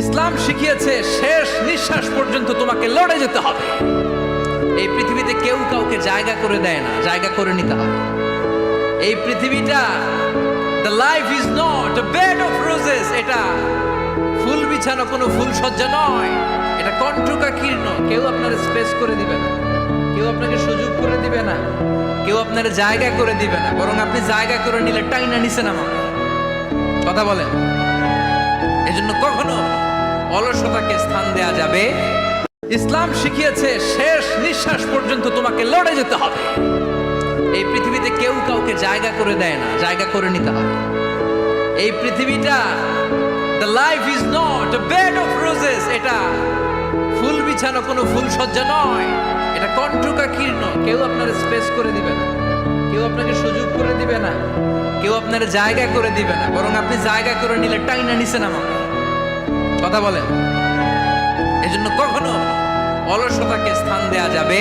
ইসলাম শিখিয়েছে শেষ নিঃশ্বাস পর্যন্ত তোমাকে লড়ে যেতে হবে। এই পৃথিবীতে কেউ কাউকে জায়গা করে দেয় না, জায়গা করে নিতে হবে। এই পৃথিবীটা the life is not a bed of roses, এটা ফুল বিছানো কোনো ফুল সজ্জা নয়, এটা কণ্টকাকীর্ণ। কেউ আপনার স্পেস করে দিবে না, কেউ আপনাকে সুযোগ করে দিবে না, কেউ আপনার জায়গা করে দিবে না, বরং আপনি জায়গা করে নিলে টাইনা নিচে নামাবে। কথা বলেন। এজন্য কখনো অলসতাকে স্থান দেয়া যাবে। ইসলাম শিখিয়েছে শেষ নিঃশ্বাস পর্যন্ত তোমাকে লড়ে যেতে হবে। এই পৃথিবীতে কেউ কাউকে জায়গা করে দেয় না, জায়গা করে নিতে হবে। এই পৃথিবীটা the life is not a bed of roses, এটা ফুল বিছানো কোনো ফুল সজ্জা নয়, এটা কণ্টকাকীর্ণ। কেউ আপনার স্পেস করে দিবে না, কেউ আপনাকে সুযোগ করে দিবে না, কেউ আপনার জায়গা করে দিবে না, বরং আপনি জায়গা করে নিলে টাইনা নিচে নামাবে। কথা বলেন। এজন্য কখনো অলসতাকে স্থান দেয়া যাবে